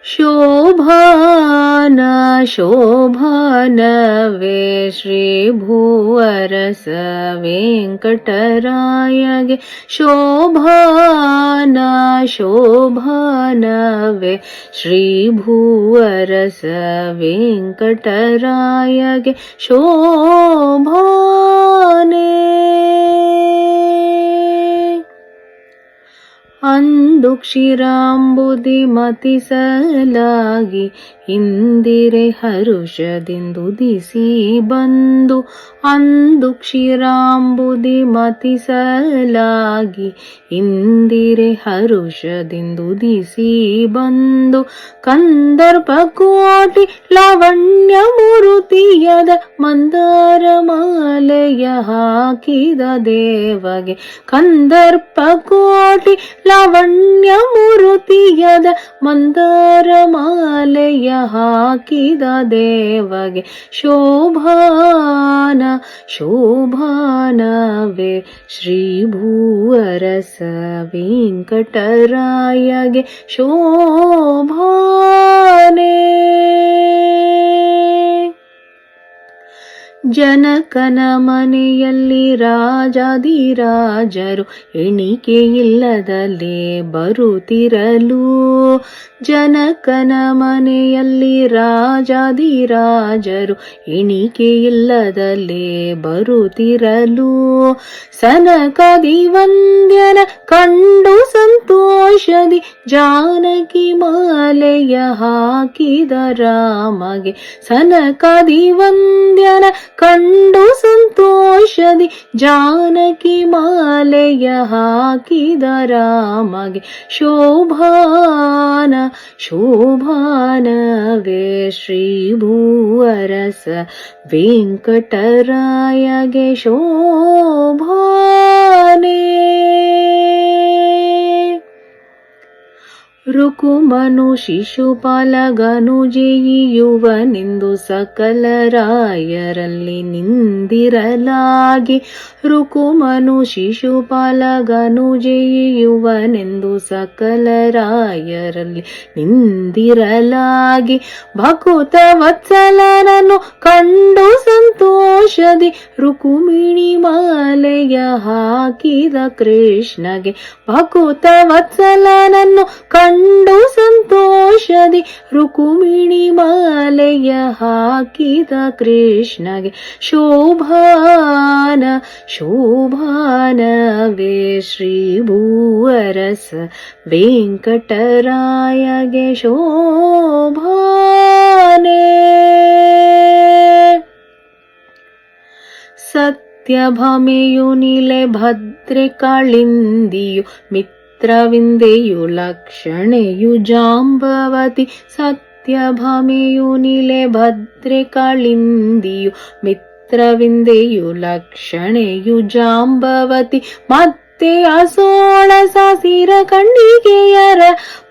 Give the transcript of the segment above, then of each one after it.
ಶೋಭಾನ ಶೋಭಾನವೇ ಶ್ರೀ ಭೂವರಸ ವೆಂಕಟರಾಯಗೆ ಶೋಭಾನ ಶೋಭಾನವೇ ಶ್ರೀ ಭೂವರಸ ವೆಂಕಟರಾಯಗೆ ಶೋಭಾನೆ. ಅಂದು ಕ್ಷೀರಾಂಬುದಿ ಮತಿಸಲಾಗಿ ಇಂದಿರೆ ಹರುಷದಿಂದುದಿಸಿ ಬಂದು ಅಂದು ಕ್ಷೀರಾಂಬುದಿ ಮತಿಸಲಾಗಿ ಇಂದಿರೆ ಹರುಷದಿಂದುದಿಸಿ ಬಂದು ಕಂದರ್ಪ ಕೋಟಿ ಲಾವಣ್ಯ ಮೂರುತಿಯದ ಮಂದಾರ ಮಾಲೆಯ ಹಾಕಿದ ದೇವಗೆ ಕಂದರ್ಪ ಕೋಟಿ ಲಾವಣ್ಯ ಮೂರುತಿಯದ ಮಂದಾರ ಮಾಲೆಯ ಹಾಕಿದ ದೇವಗೆ ಶೋಭಾನ ಶೋಭಾನವೇ ಶ್ರೀ ಭೂವರಸ ವೆಂಕಟರಾಯಗೆ ಶೋಭಾನೆ. ಜನಕನ ಮನೆಯಲ್ಲಿ ರಾಜಾದಿರಾಜರು ಎಣಿಕೆಯಿಲ್ಲದಲೇ ಬರುತ್ತಿರಲು ಜನಕನ ಮನೆಯಲ್ಲಿ ರಾಜಾದಿರಾಜರು ಎಣಿಕೆಯಿಲ್ಲದಲೇ ಬರುತ್ತಿರಲು ಸನಕಾದಿ ವಂದ್ಯನ ಕಂಡು ಸಂತೋಷದಿ ಜಾನಕಿ ಮಾಲೆಯ ಹಾಕಿದ ರಾಮಗೆ ಸನಕಾದಿ ವಂದ್ಯನ ಕಂಡು ಸಂತೋಷದಿ ಜಾನಕಿ ಮಾಲೆಯ ಹಾಕಿದ ರಾಮಗೆ ಶೋಭಾನ ಶೋಭಾನವೇ ಶ್ರೀ ಭೂವರಸ ವೆಂಕಟರಾಯಗೆ ಶೋಭಾನೆ. ರುಕುಮನು ಶಿಶುಪಾಲಗನು ಜಯಿಯುವನೆಂದು ಸಕಲರಾಯರಲ್ಲಿ ನಿಂದಿರಲಾಗಿ ರುಕುಮನು ಶಿಶುಪಾಲಗನು ಜಯಿಯುವನೆಂದು ಸಕಲರಾಯರಲ್ಲಿ ನಿಂದಿರಲಾಗಿ ಭಕುತ ವತ್ಸಲನನ್ನು ಕಂಡು ಸಂತೋಷದಿ ರುಕುಮಿಣಿ ಮಾಲೆಯ ಹಾಕಿದ ಕೃಷ್ಣಗೆ ಭಕುತ ವತ್ಸಲನನ್ನು ಕಂಡು ಸಂತೋಷದಿ ರುಕುಮಿಣಿ ಮಾಲೆಯ ಹಾಕಿದ ಕೃಷ್ಣಗೆ ಶೋಭಾನ ಶೋಭಾನವೇ ಶ್ರೀ ಭೂವರಸ ವೆಂಕಟರಾಯಗೆ ಶೋಭಾನೆ. ಸತ್ಯಭಾಮೆಯು ನಿಲೆ ಭದ್ರೆ ಕಾಳಿಂದಿಯು ಮಿತ್ರವಿಂದೆಯು ಲಕ್ಷಣೆಯು ಜಾಂಬವತಿ ಸತ್ಯಭಾಮೆಯು ನಿಲೆ ಭದ್ರೆ ಕಾಳಿಂದಿಯು ಮಿತ್ರವಿಂದೆಯು ಲಕ್ಷಣೆಯು ಜಾಂಬವತಿ ಮತ್ತೆ ಅಸೋಳ ಸಾಸಿರ ಕಣ್ಣಿಗೆಯರ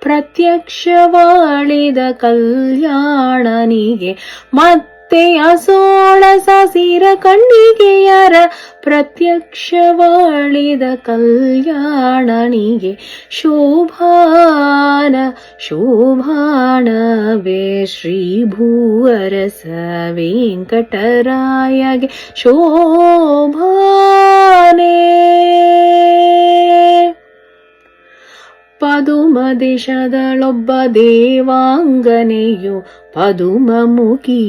ಪ್ರತ್ಯಕ್ಷವಾಳಿದ ಕಲ್ಯಾಣನಿಗೆ ಮತ್ತೆ ಅಸೋಳ ಸಾಸಿರ ಕಣ್ಣಿಗೆಯರ ಪ್ರತ್ಯಕ್ಷವಾಳಿದ ಕಲ್ಯಾಣನಿಗೆ ಶೋಭಾನ ಶೋಭಾನವೇ ಶ್ರೀ ಭೂವರಸ ವೆಂಕಟರಾಯಗೆ ಶೋಭಾನೆ. ಪದುಮ ದೇಶದಳೊಬ್ಬ ದೇವಾಂಗನೆಯು ಪದುಮಮುಖಿ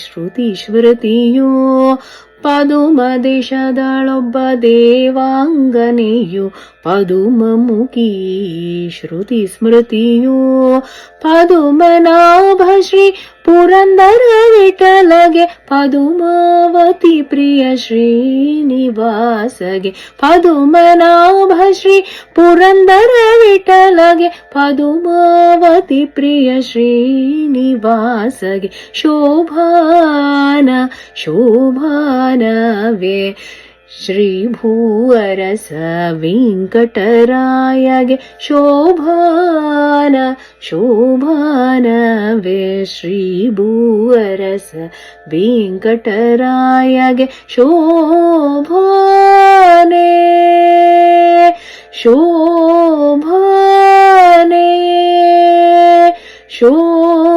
ಶ್ರುತಿ ಸ್ಮೃತಿಯು ಪದುಮ ದೇಶದಳೊಬ್ಬ ದೇವಾಂಗನೆಯು ಪದುಮಮುಖಿ ಶ್ರುತಿ ಸ್ಮೃತಿಯು ಪದುಮನಾಭ ಶ್ರೀ ಪುರಂದರ ವಿಠಲಗೆ ಪದುಮಾವತಿ ಪ್ರಿಯ ಶ್ರೀನಿವಾಸಗೆ ಪದುಮನಾಭ ಶ್ರೀ ಪುರಂದರ ವಿಠಲಗೆ ಪದುಮಾವತಿ ಪ್ರಿಯ ಶ್ರೀನಿವಾಸಗೆ ಶೋಭಾನ ಶೋಭಾನವೇ ಶ್ರೀ ಭೂವರಸ ವೆಂಕಟರಾಯಗೆ ಶೋಭಾನ ಶೋಭಾನವೇ ಶ್ರೀ ಭೂವರಸ ವೆಂಕಟರಾಯಗೆ ಶೋಭಾನೆ ಶೋಭಾನೆ शोभान